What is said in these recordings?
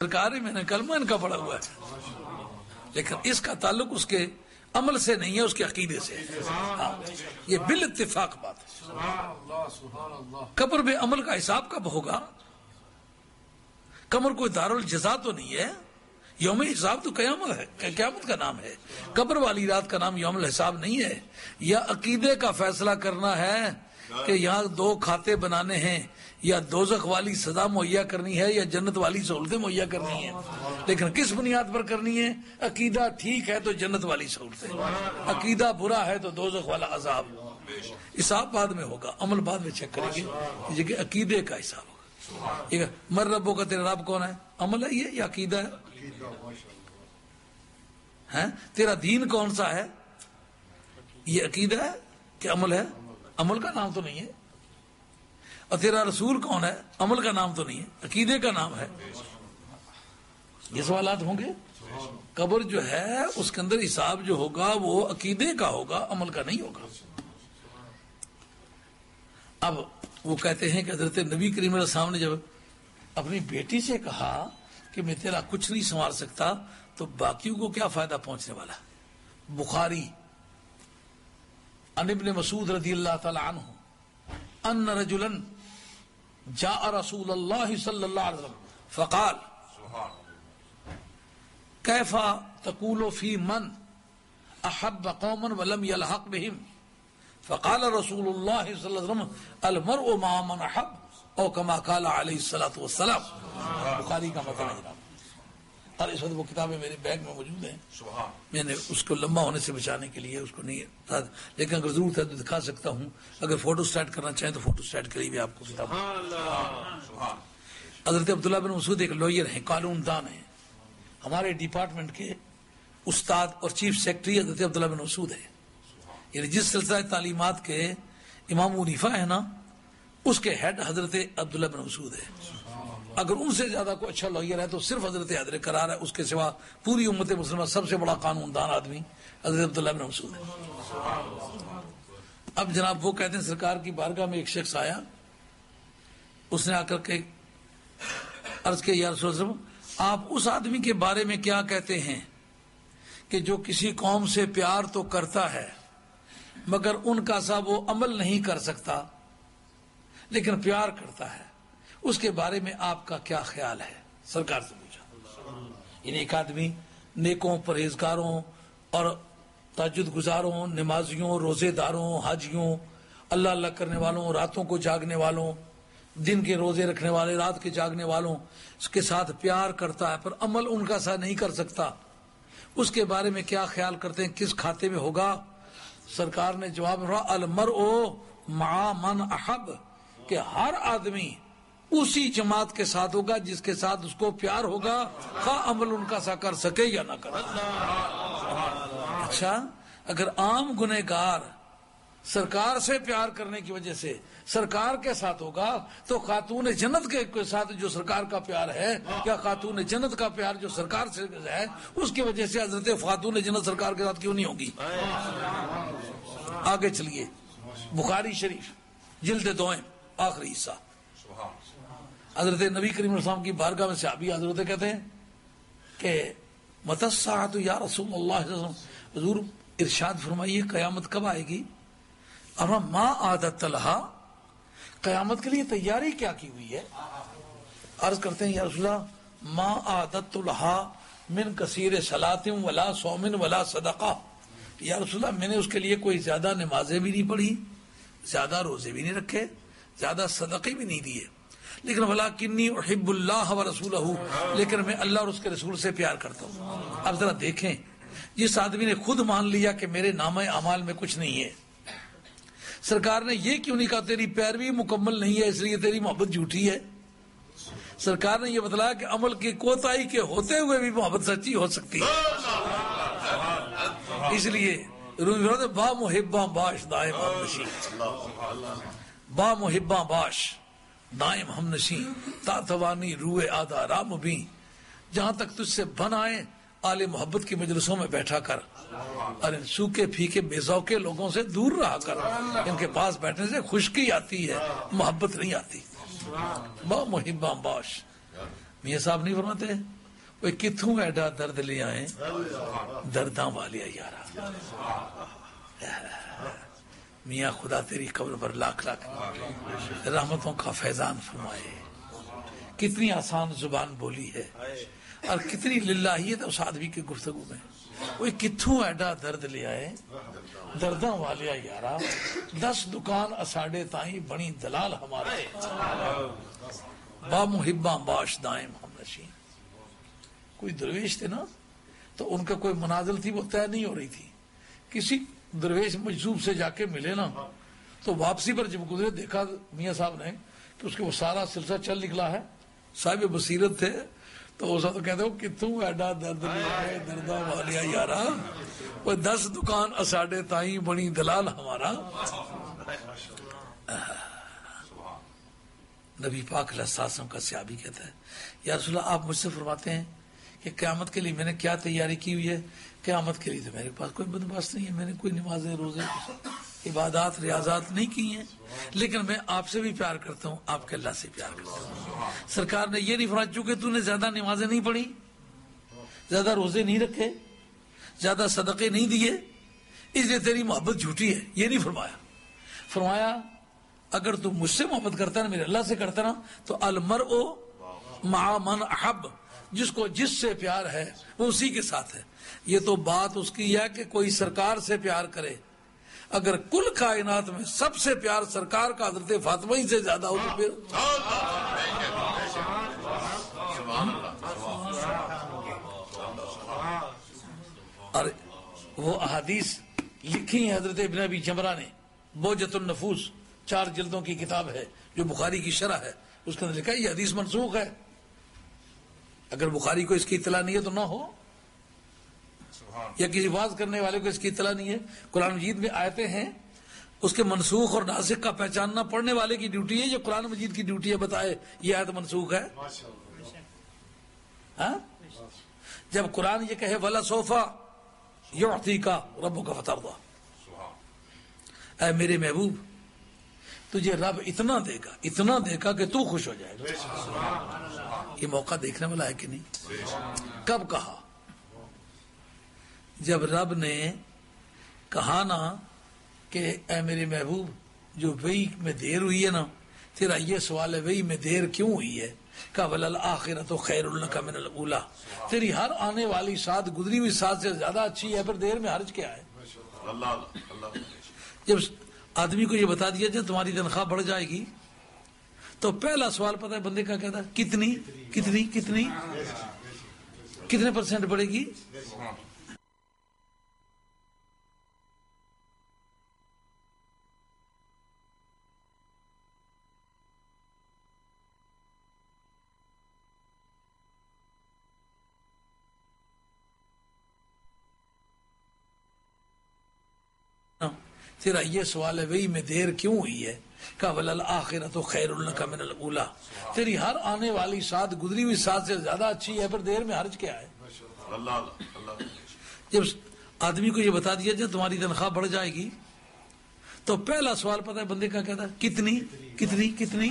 سرکار میں نے کلمہ ان کا پڑھا ہوا ہے، لیکن اس کا تعلق اس کے عمل سے نہیں ہے، اس کے عقیدے سے ہے۔ یہ بالاتفاق بات ہے۔ قبر میں عمل کا حساب کب ہوگا؟ قبر کوئی دارالجزا تو نہیں ہے، یوم حساب تو قیامت ہے، قیامت کا نام ہے۔ قبر والی رات کا نام یوم الحساب نہیں ہے۔ یا عقیدے کا فیصلہ کرنا ہے کہ یہاں دو کھاتے بنانے ہیں، یا دوزخ والی سزا مہیا کرنی ہے یا جنت والی سہولتیں مہیا کرنی ہیں، لیکن کس بنیاد پر کرنی ہے؟ عقیدہ ٹھیک ہے تو جنت والی سہولتیں، عقیدہ برا ہے تو دوزخ والا عذاب۔ حساب بعد میں ہوگا، عمل بعد میں چیک کریں گے، یہ عقیدے کا حساب ہوگا۔ مر ربوں کا تیرا رب کون ہے؟ عمل ہے یہ یا عقیدہ ہے؟ تیرا دین کون سا ہے؟ یہ عقیدہ ہے کہ عمل ہے؟ عمل کا نام تو نہیں ہے۔ اور تیرا رسول کون ہے؟ عمل کا نام تو نہیں ہے، عقیدے کا نام ہے۔ یہ سوالات ہوں گے۔ قبر جو ہے اس کے اندر حساب جو ہوگا وہ عقیدے کا ہوگا، عمل کا نہیں ہوگا۔ اب وہ کہتے ہیں کہ حضرت نبی کریم علیہ السلام نے جب اپنی بیٹی سے کہا کہ میں تیرا کچھ نہیں سنوار سکتا تو باقیوں کو کیا فائدہ پہنچنے والا؟ بخاری عن ابن مسعود رضی اللہ تعالی عنہ ان رجلا جاء رسول اللہ صلی اللہ علیہ وسلم فقال کیف تقول فی من احب قوما ولم يلحق بهم فقال رسول اللہ صلی اللہ علیہ وسلم المرء مع من احب او کما قال علیہ الصلوۃ والسلام۔ بخاری کا متن ہے اور اس وقت وہ کتابیں میرے بیگ میں موجود ہیں، میں نے اس کو لمبا ہونے سے بچانے کے لیے اس کو نہیں، لیکن اگر ضرورت ہے تو دکھا سکتا ہوں، اگر فوٹو سٹیٹ کرنا چاہیں تو فوٹو سٹیٹ کے لیے بھی آپ کو کتاب۔ حضرت عبداللہ بن مسعود ایک لوئر ہیں، قانون دان ہیں، ہمارے ڈپارٹمنٹ کے استاد اور چیف سیکرٹری حضرت عبداللہ بن مسعود ہے، یعنی جس سلسلہ تعلیمات کے امام حنیفہ ہے نا اس کے ہیڈ حضرت عبداللہ بن مسعود ہے۔ اگر ان سے زیادہ کوئی اچھا لوئر ہے تو صرف حضرت حیدر قرار ہے، اس کے سوا پوری امت مسلمہ سب سے بڑا قانون دان آدمی حضرت عبداللہ بن مسعود ہے۔ اب جناب وہ کہتے ہیں سرکار کی بارگاہ میں ایک شخص آیا، اس نے آ کر کے عرض کیا یا رسول اللہ آپ اس آدمی کے بارے میں کیا کہتے ہیں کہ جو کسی قوم سے پیار تو کرتا ہے مگر ان کا سا وہ عمل نہیں کر سکتا لیکن پیار کرتا ہے، اس کے بارے میں آپ کا کیا خیال ہے؟ سرکار سے پوچھا۔ یعنی ایک آدمی نیکوں، پرہیزگاروں اور تہجد گزاروں، نمازیوں، روزے داروں، حاجیوں، اللہ اللہ کرنے والوں، راتوں کو جاگنے والوں، دن کے روزے رکھنے والے، رات کے جاگنے والوں، اس کے ساتھ پیار کرتا ہے پر عمل ان کا سا نہیں کر سکتا، اس کے بارے میں کیا خیال کرتے ہیں، کس کھاتے میں ہوگا؟ سرکار نے جواب دیا المرء مع من احب، کہ ہر آدمی اسی جماعت کے ساتھ ہوگا جس کے ساتھ اس کو پیار ہوگا، خواہ عمل ان کا سا کر سکے یا نہ کر سکے۔ اچھا، اگر عام گنہگار سرکار سے پیار کرنے کی وجہ سے سرکار کے ساتھ ہوگا تو خاتون جنت کے ساتھ جو سرکار کا پیار ہے یا خاتون جنت کا پیار جو سرکار سے ہے اس کی وجہ سے حضرت خاتون جنت سرکار کے ساتھ کیوں نہیں ہوگی؟ آگے چلیے، بخاری شریف جلد 2 آخری حصہ، حضرت نبی کریم علیہ السلام کی بارگاہ میں صحابی حضرت کہتے ہیں کہ متی الساعۃ یا رسول اللہ صلی اللہ علیہ وسلم، حضور ارشاد فرمائیے قیامت کب آئے گی؟ اور ما عادت لہا، قیامت کے لیے تیاری کیا کی ہوئی ہے؟ عرض کرتے ہیں یا رسول اللہ ما عادت لہا من کثیر صلاۃ ولا صوم ولا صدقہ، یا رسول اللہ میں نے اس کے لیے کوئی زیادہ نمازیں بھی نہیں پڑھی، زیادہ روزے بھی نہیں رکھے، زیادہ صدقے بھی نہیں دیے، لیکن ولکنی احب اللہ ورسولہ، لیکن میں اللہ اور اس کے رسول سے پیار کرتا ہوں۔ اب ذرا دیکھیں، جس آدمی نے خود مان لیا کہ میرے نامہ اعمال میں کچھ نہیں ہے، سرکار نے یہ کیوں نہیں کہا تیری پیروی مکمل نہیں ہے اس لیے تیری محبت جھوٹی ہے؟ سرکار نے یہ بتلایا کہ عمل کی کوتاہی کے ہوتے ہوئے بھی محبت سچی ہو سکتی ہے، اس لیے با محباں باش دائم ہم نشین، با محباں باش دائم ہم نشین، تا توانی روئے آدھا رام بھی، جہاں تک تجھ سے بن آئے آل محبت کی مجلسوں میں بیٹھا کر، اور ان سوکھے پھیکے بے ذوقے لوگوں سے دور رہا کر، ان کے پاس بیٹھنے سے خشکی آتی ہے، محبت نہیں آتی۔ با محباں باش میاں صاحب نہیں فرماتے وہ کتوں ایڈا درد لے آئے درداں والیا یارا. میاں خدا تیری قبر پر لاکھ لاکھ رحمتوں کا فیضان فرمائے. کتنی آسان زبان بولی ہے اور کتنی للہیت اس آدمی کی گفتگو میں. وہ کتوں ایڈا درد لے آئے درداں والیا یارا 10 دکان اساڑے تائیں بنی دلال ہمارے با محباں باش دائم ہم نشین. کوئی درویش تھے نا تو ان کا کوئی منازل تھی وہ طے نہیں ہو رہی تھی. کسی درویش مجذوب سے جا کے ملے نا تو واپسی پر جب گزرے دیکھا میاں صاحب نے کہ اس کے وہ سارا سلسلہ چل نکلا ہے. صاحب بصیرت تھے تو وہ سب کہتے ہو کتوں ایڈا درد لے درداں والیا یارا وہ 10 دکان اساڑے تائیں بنی دلال ہمارا. نبی پاک علیہ السلام کا صحابی کہتا ہے یا رسول اللہ آپ مجھ سے فرماتے ہیں کہ قیامت کے لیے میں نے کیا تیاری کی ہوئی ہے. قیامت کے لیے تو میرے پاس کوئی بندوبست نہیں ہے. میں نے کوئی نمازیں روزے عبادات ریاضات نہیں کی ہیں لیکن میں آپ سے بھی پیار کرتا ہوں آپ کے اللہ سے پیار کرتا ہوں. سرکار نے یہ نہیں فرمایا چونکہ تو نے زیادہ نمازیں نہیں پڑھی زیادہ روزے نہیں رکھے زیادہ صدقے نہیں دیے اس لیے تیری محبت جھوٹی ہے. یہ نہیں فرمایا. فرمایا اگر تو مجھ سے محبت کرتا نا میرے اللہ سے کرتا نا تو المرء مع من احب جس کو جس سے پیار ہے وہ اسی کے ساتھ ہے. یہ تو بات اس کی ہے کہ کوئی سرکار سے پیار کرے. اگر کل کائنات میں سب سے پیار سرکار کا حضرت فاطمہ ہی سے زیادہ ہو تو پھر اور وہ احادیث لکھی ہیں حضرت ابن ابی جمرہ نے بوجت النفوس 4 جلدوں کی کتاب ہے جو بخاری کی شرح ہے. اس کے اندر لکھا ہے یہ حدیث منسوخ ہے. اگر بخاری کو اس کی اطلاع نہیں ہے تو نہ ہو یا کسی واز کرنے والے کو اس کی اطلاع نہیں ہے. قرآن مجید میں آیتیں ہیں اس کے منسوخ اور ناسخ کا پہچاننا پڑھنے والے کی ڈیوٹی ہے. یہ قرآن مجید کی ڈیوٹی ہے بتائے یہ آیت منسوخ ہے. ہاں جب قرآن یہ کہے وَلَسَوْفَ يُعْطِيكَ رَبُّكَ فَتَرْضَىٰ اے میرے محبوب تجھے رب اتنا دے گا کہ تو خوش ہو جائے گا. یہ موقع دیکھنے والا ہے کہ نہیں. کب کہا جب رب نے کہا نا کہ اے میرے محبوب جو وحی میں دیر ہوئی ہے نا تیرا یہ سوال ہے وحی میں دیر کیوں ہوئی ہے. کہ وَلَلْآخِرَةُ خَيْرٌ لَكَ مِنَ الْأُولَىٰ تیری ہر آنے والی ساتھ گزری ہوئی ساتھ سے زیادہ اچھی ہے. پھر دیر میں حرج کیا ہے. جب آدمی کو یہ بتا دیا جائے تمہاری تنخواہ بڑھ جائے گی تو پہلا سوال پتہ ہے بندے کا کہتا ہے کتنی کتنی کتنی کتنے پرسنٹ بڑھے گی. تیرا یہ سوال ہے وہی میں دیر کیوں ہوئی ہے. کہ وَلَلْآخِرَةُ خَيْرٌ لَكَ مِنَ الْأُولَىٰ تیری ہر آنے والی ساتھ گزری ہوئی ساتھ سے زیادہ اچھی ہے. پھر دیر میں حرج کیا ہے. جب آدمی کو یہ بتا دیا جائے تمہاری تنخواہ بڑھ جائے گی تو پہلا سوال پتہ ہے بندے کا کہتا ہے کتنی کتنی کتنی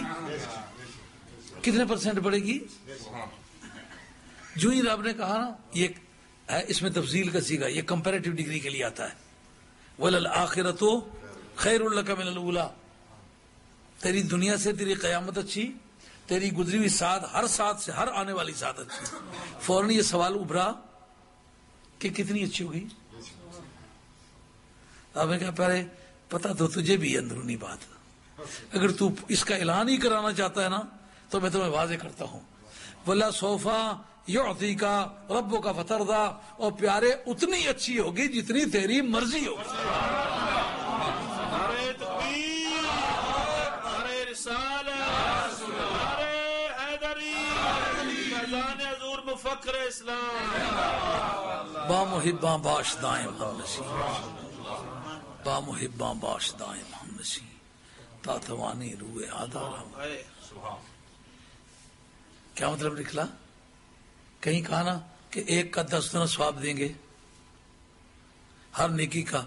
کتنے پرسنٹ بڑھے گی. جو ہی رب نے کہا نا یہ ہے اس میں تفصیل کا سیگا یہ کمپیریٹیو ڈگری کے لیے آتا ہے. وَلَلْآخِرَةُ خَيْرٌ لَكَ مِنَ الْأُولَىٰ تیری دنیا سے تیری قیامت اچھی تیری گزری ہوئی ساتھ ہر ساتھ سے ہر آنے والی ساتھ اچھی. فوراً یہ سوال ابھرا کہ کتنی اچھی ہوگی. آپ نے کہا پہلے پتہ تو تجھے بھی اندرونی بات اگر تو اس کا اعلان ہی کرانا چاہتا ہے نا تو میں تمہیں واضح کرتا ہوں. وَلَسَوْفَ يُعْطِيكَ رَبُّكَ فَتَرْضَىٰ اور پیارے اتنی اچھی ہوگی جتنی تیری مرضی ہوگی. فخر اسلام با محباں باش دائم ہم نشین با محباں باش دائم ہم نشین تا توانی روئے آدھار ہم. کیا مطلب نکلا. کہیں کہا نا کہ 1 کا 10 گنا ثواب دیں گے ہر نیکی کا